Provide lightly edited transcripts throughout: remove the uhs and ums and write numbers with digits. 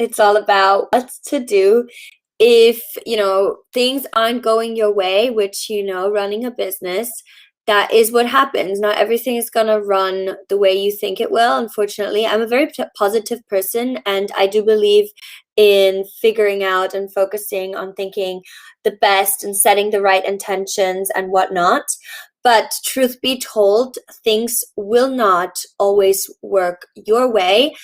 It's all about what to do if, things aren't going your way, which, running a business, that is what happens. Not everything is going to run the way you think it will, unfortunately. I'm a very positive person, and I do believe in figuring out and focusing on thinking the best and setting the right intentions and whatnot. But truth be told, things will not always work your way.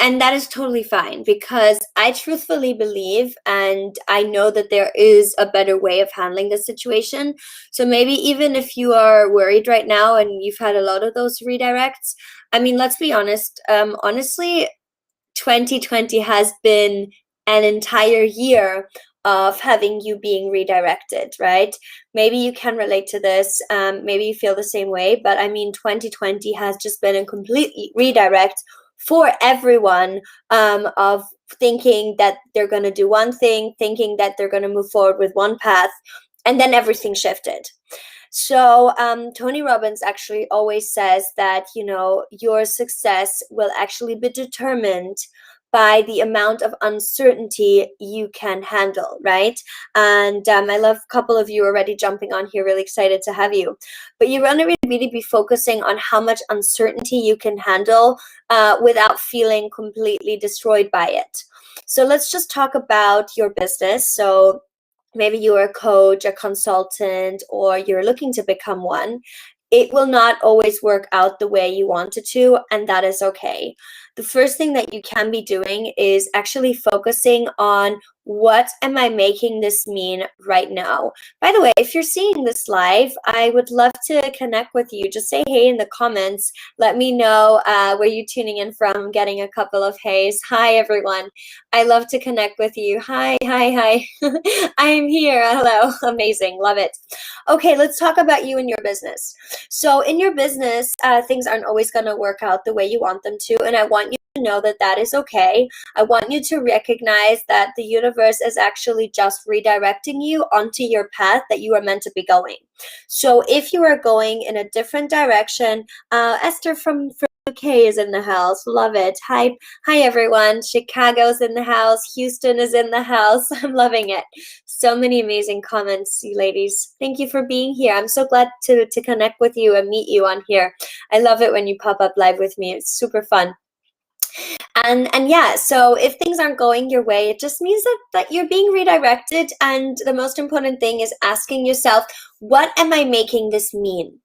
And that is totally fine, because I truthfully believe and I know that there is a better way of handling the situation. So maybe even if you are worried right now and you've had a lot of those redirects, I mean, let's be honest. Honestly, 2020 has been an entire year of having you being redirected, right? Maybe you can relate to this. Maybe you feel the same way, but I mean, 2020 has just been a complete redirect for everyone, of thinking that they're going to do one thing, thinking that they're going to move forward with one path, and then everything shifted. So Tony Robbins actually always says that, your success will actually be determined by the amount of uncertainty you can handle, right? And I love a couple of you already jumping on here, really excited to have you. But you want to really be focusing on how much uncertainty you can handle without feeling completely destroyed by it. So let's just talk about your business. So maybe you're a coach, a consultant, or you're looking to become one. It will not always work out the way you want it to, and that is okay. The first thing that you can be doing is actually focusing on, what am I making this mean right now? By the way, if you're seeing this live, I would love to connect with you. Just say hey in the comments. Let me know where you're tuning in from. I'm getting a couple of heys. Hi, everyone. I love to connect with you. Hi, hi, hi. I'm here. Hello. Amazing. Love it. Okay, let's talk about you and your business. So in your business, things aren't always going to work out the way you want them to, and I want you to know that that is okay. I want you to recognize that the universe is actually just redirecting you onto your path that you are meant to be going. So if you are going in a different direction, Esther from UK is in the house. Love it. Hi everyone. Chicago's in the house. Houston is in the house. I'm loving it. So many amazing comments, you ladies. Thank you for being here. I'm so glad to connect with you and meet you on here. I love it when you pop up live with me. It's super fun. And yeah, so if things aren't going your way, it just means that you're being redirected. And the most important thing is asking yourself, what am I making this mean?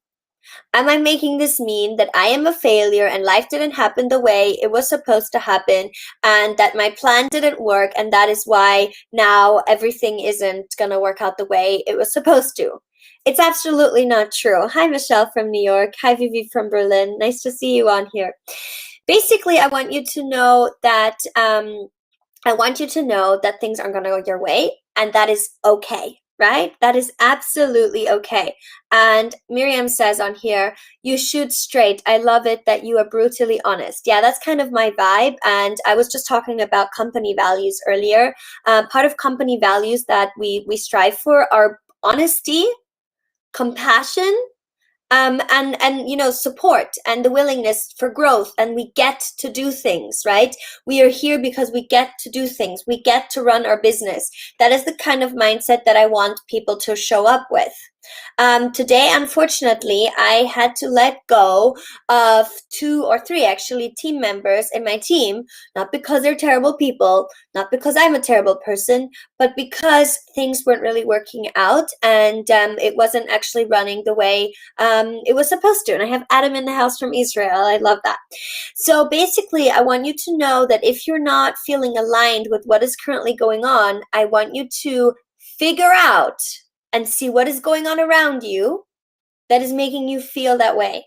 Am I making this mean that I am a failure and life didn't happen the way it was supposed to happen, and that my plan didn't work, and that is why now everything isn't going to work out the way it was supposed to? It's absolutely not true. Hi, Michelle from New York. Hi, Vivi from Berlin. Nice to see you on here. Basically, I want you to know that things aren't going to go your way, and that is okay. Right? That is absolutely okay. And Miriam says on here, you shoot straight. I love it that you are brutally honest. Yeah, that's kind of my vibe. And I was just talking about company values earlier. Part of company values that we strive for are honesty, compassion, and support and the willingness for growth, and we get to do things, right? We are here because we get to do things, we get to run our business. That is the kind of mindset that I want people to show up with. Today, unfortunately, I had to let go of 2 or 3 actually team members in my team, not because they're terrible people, not because I'm a terrible person, but because things weren't really working out, and it wasn't actually running the way it was supposed to. And I have Adam in the house from Israel. I love that. So basically, I want you to know that if you're not feeling aligned with what is currently going on, I want you to figure out and see what is going on around you that is making you feel that way.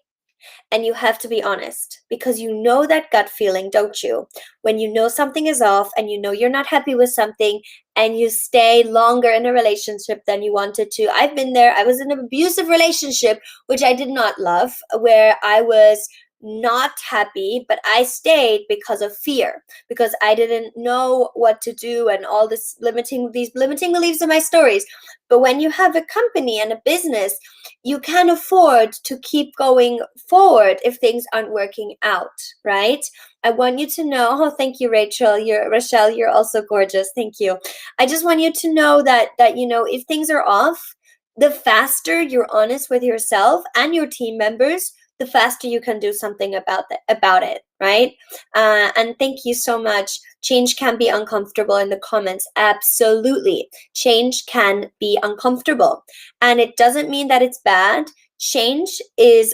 And you have to be honest, because you know that gut feeling, don't you? When you know something is off and you know you're not happy with something, and you stay longer in a relationship than you wanted to. I've been there. I was in an abusive relationship, which I did not love, where I was not happy, but I stayed because of fear, because I didn't know what to do and all these limiting beliefs in my stories. But when you have a company and a business, you can afford to keep going forward if things aren't working out, right? I want you to know, oh, thank you, Rochelle, you're also gorgeous. Thank you. I just want you to know that if things are off, the faster you're honest with yourself and your team members, the faster you can do something about it, right? And thank you so much. Change can be uncomfortable in the comments. Absolutely. Change can be uncomfortable. And it doesn't mean that it's bad. Change is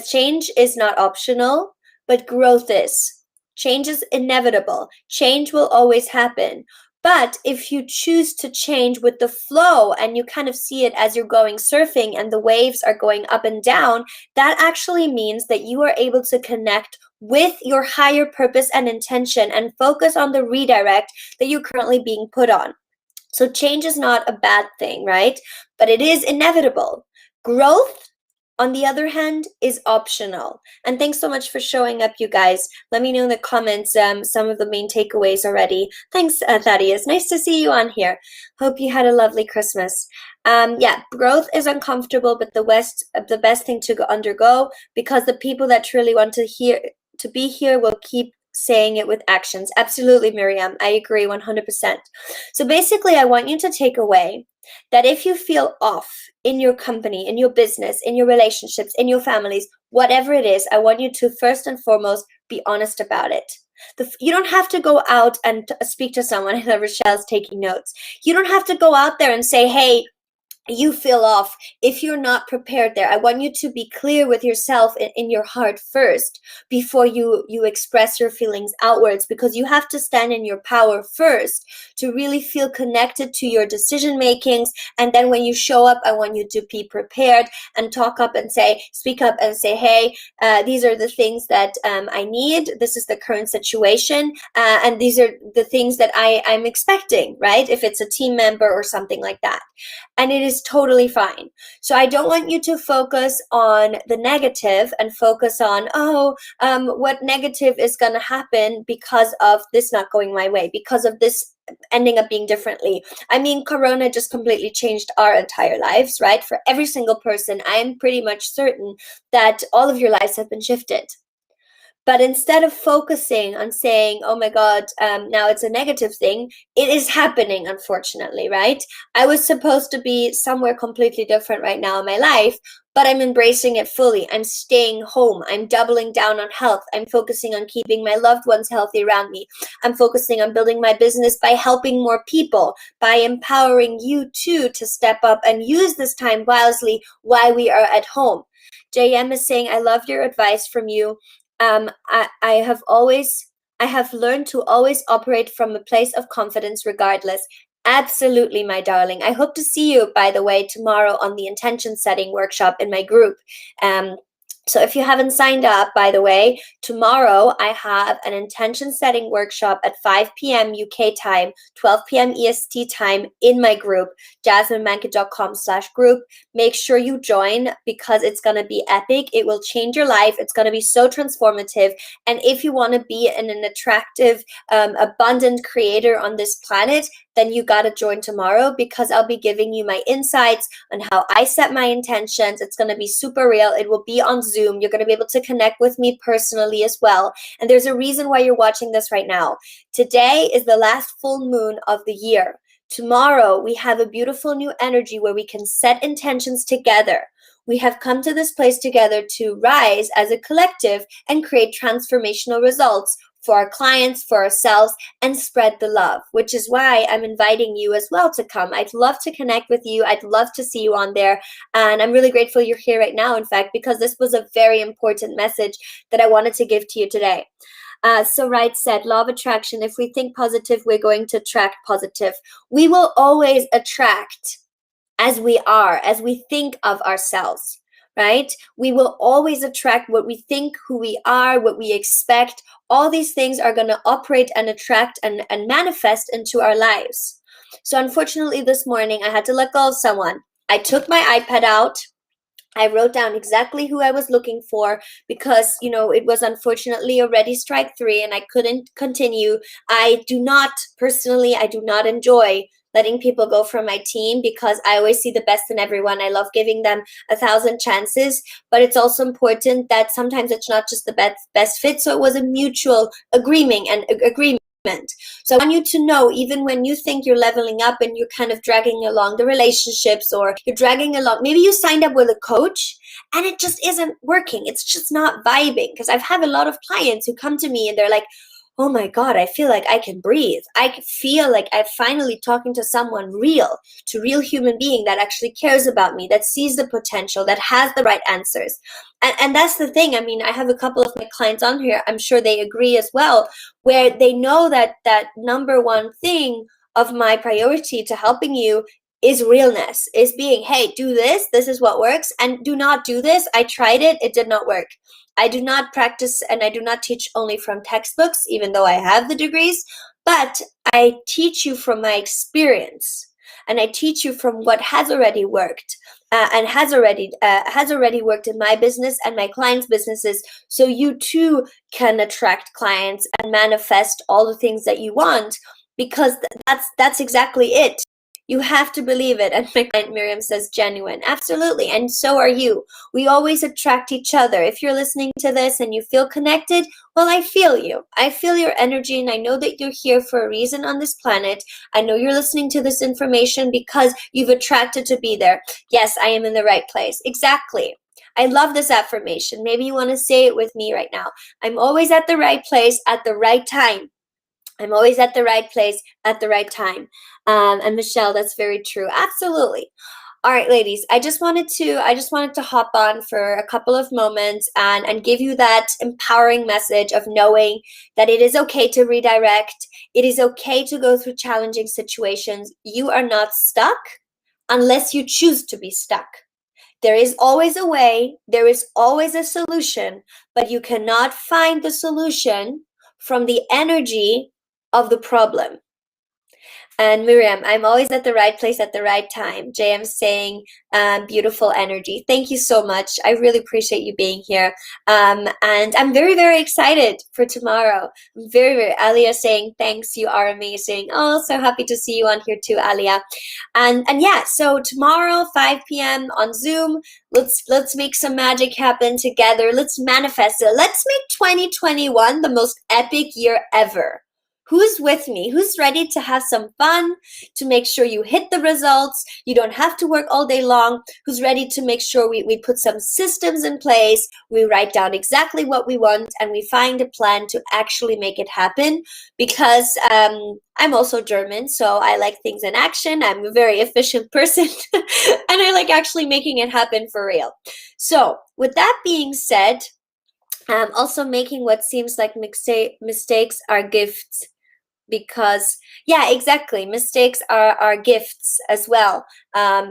change is not optional, but growth is. Change is inevitable. Change will always happen. But if you choose to change with the flow and you kind of see it as you're going surfing and the waves are going up and down, that actually means that you are able to connect with your higher purpose and intention and focus on the redirect that you're currently being put on. So change is not a bad thing, right? But it is inevitable. Growth, on the other hand, is optional. And thanks so much for showing up, you guys. Let me know in the comments some of the main takeaways already. Thanks, Thaddeus. Nice to see you on here. Hope you had a lovely Christmas. Yeah, growth is uncomfortable, but the best thing to undergo, because the people that truly want to be here will keep saying it with actions. Absolutely, Miriam. I agree 100%. So basically, I want you to take away that if you feel off in your company, in your business, in your relationships, in your families, whatever it is, I want you to first and foremost be honest about it. You don't have to go out and speak to someone. Rochelle's taking notes. You don't have to go out there and say, hey, you feel off if you're not prepared there. I want you to be clear with yourself in your heart first before you express your feelings outwards, because you have to stand in your power first to really feel connected to your decision makings. And then when you show up, I want you to be prepared and speak up and say, hey, these are the things that I need. This is the current situation. And these are the things that I'm expecting, right? If it's a team member or something like that. And it is totally fine. So I don't want you to focus on the negative and focus on, what negative is going to happen because of this not going my way, because of this ending up being differently. I mean, Corona just completely changed our entire lives, right? For every single person, I'm pretty much certain that all of your lives have been shifted. But instead of focusing on saying, oh my God, now it's a negative thing, it is happening, unfortunately, right? I was supposed to be somewhere completely different right now in my life, but I'm embracing it fully. I'm staying home. I'm doubling down on health. I'm focusing on keeping my loved ones healthy around me. I'm focusing on building my business by helping more people, by empowering you too to step up and use this time wisely while we are at home. JM is saying, I love your advice from you. I have learned to always operate from a place of confidence regardless. Absolutely, my darling. I hope to see you, by the way, tomorrow on the intention setting workshop in my group. So if you haven't signed up, by the way, tomorrow I have an intention setting workshop at 5 p.m. UK time, 12 p.m. EST time in my group, jasminemankitt.com/group. Make sure you join because it's going to be epic. It will change your life. It's going to be so transformative. And if you want to be an attractive, abundant creator on this planet, then you got to join tomorrow, because I'll be giving you my insights on how I set my intentions. It's going to be super real. It will be on Zoom. You're going to be able to connect with me personally as well. And there's a reason why you're watching this right now. Today is the last full moon of the year. Tomorrow, we have a beautiful new energy where we can set intentions together. We have come to this place together to rise as a collective and create transformational results for our clients, for ourselves, and spread the love, which is why I'm inviting you as well to come. I'd love to connect with you. I'd love to see you on there. And I'm really grateful you're here right now, in fact, because this was a very important message that I wanted to give to you today. So Right said, law of attraction, if we think positive, we're going to attract positive. We will always attract as we are, as we think of ourselves, right? We will always attract what we think, who we are, what we expect. All these things are going to operate and attract and manifest into our lives. So unfortunately, this morning, I had to let go of someone. I took my iPad out. I wrote down exactly who I was looking for because, you know, it was unfortunately already strike three and I couldn't continue. I do not enjoy letting people go from my team because I always see the best in everyone. I love giving them 1,000 chances, but it's also important that sometimes it's not just the best fit. So it was a mutual agreement. So I want you to know, even when you think you're leveling up and you're kind of dragging along the relationships, or you're dragging along, maybe you signed up with a coach and it just isn't working. It's just not vibing. Because I've had a lot of clients who come to me and they're like, oh my God, I feel like I can breathe. I feel like I'm finally talking to someone real, to real human being that actually cares about me, that sees the potential, that has the right answers. And that's the thing. I mean, I have a couple of my clients on here. I'm sure they agree as well, where they know that that number one thing of my priority to helping you is realness, is being, hey, do this. This is what works. And do not do this. I tried it. It did not work. I do not practice and I do not teach only from textbooks, even though I have the degrees, but I teach you from my experience and I teach you from what has already worked. And has already worked in my business and my clients' businesses, so you too can attract clients and manifest all the things that you want, because that's exactly it. You have to believe it. And my client Miriam says genuine. Absolutely. And so are you. We always attract each other. If you're listening to this and you feel connected, well, I feel you. I feel your energy, and I know that you're here for a reason on this planet. I know you're listening to this information because you've attracted to be there. Yes, I am in the right place. Exactly. I love this affirmation. Maybe you want to say it with me right now. I'm always at the right place at the right time. I'm always at the right place at the right time. And Michelle, that's very true. Absolutely. All right, ladies, I just wanted to hop on for a couple of moments and give you that empowering message of knowing that it is okay to redirect. It is okay to go through challenging situations. You are not stuck unless you choose to be stuck. There is always a way, there is always a solution, but you cannot find the solution from the energy of the problem. And Miriam, I'm always at the right place at the right time. JM saying, beautiful energy. Thank you so much. I really appreciate you being here. And I'm very, very excited for tomorrow. I'm very, very, Alia saying, thanks, you are amazing. Oh, so happy to see you on here too, Alia. And yeah, so tomorrow, 5 p.m. on Zoom, let's make some magic happen together. Let's manifest it. Let's make 2021 the most epic year ever. Who's with me? Who's ready to have some fun, to make sure you hit the results? You don't have to work all day long. Who's ready to make sure we put some systems in place, we write down exactly what we want, and we find a plan to actually make it happen? Because I'm also German, so I like things in action. I'm a very efficient person, and I like actually making it happen for real. So with that being said, also making what seems like mistakes are gifts, because yeah, exactly, mistakes are gifts as well,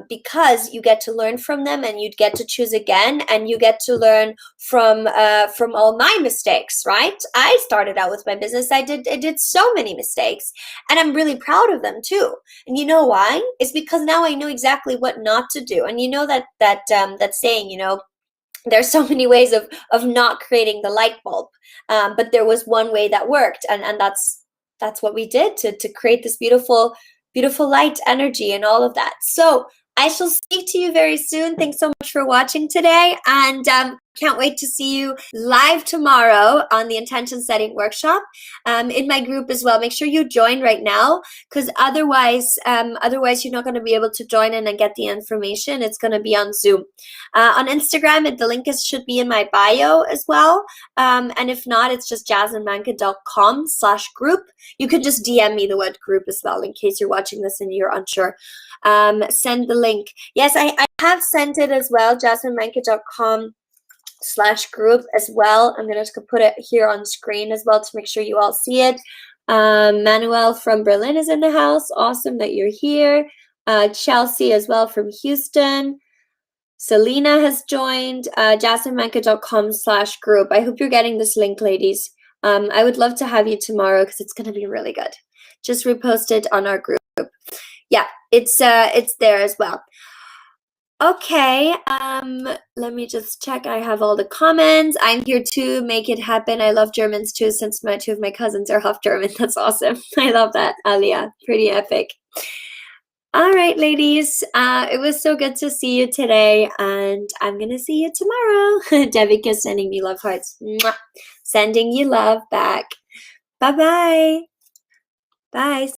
because you get to learn from them and you get to choose again, and you get to learn from all my mistakes, right? I started out with my business, I did so many mistakes, and I'm really proud of them too. And you know why? It's because now I know exactly what not to do. And you know that saying, you know, there's so many ways of not creating the light bulb, but there was one way that worked, and that's what we did to create this beautiful light energy and all of that. So I shall speak to you very soon. Thanks so much for watching today, and can't wait to see you live tomorrow on the intention setting workshop, in my group as well. Make sure you join right now, because otherwise you're not going to be able to join in and get the information. It's going to be on Zoom, on Instagram. The link should be in my bio as well, and if not, it's just jasminmanke.com/group. You could just DM me the word group as well, in case you're watching this and you're unsure. Send the link. Yes, I have sent it as well, jasminmanke.com/group as well. I'm going to put it here on screen as well to make sure you all see it. Manuel from Berlin is in the house. Awesome that you're here. Chelsea as well from Houston. Selena has joined. jasminmanke.com/group. I hope you're getting this link, ladies. I would love to have you tomorrow because it's going to be really good. Just repost it on our group. Yeah, it's there as well. Okay, let me just check. I have all the comments. I'm here to make it happen. I love Germans too, since my two of my cousins are half German. That's awesome. I love that, Alia. Pretty epic. All right, ladies. It was so good to see you today, and I'm gonna see you tomorrow. Devika's sending me love hearts. Mwah. Sending you love back. Bye-bye. Bye.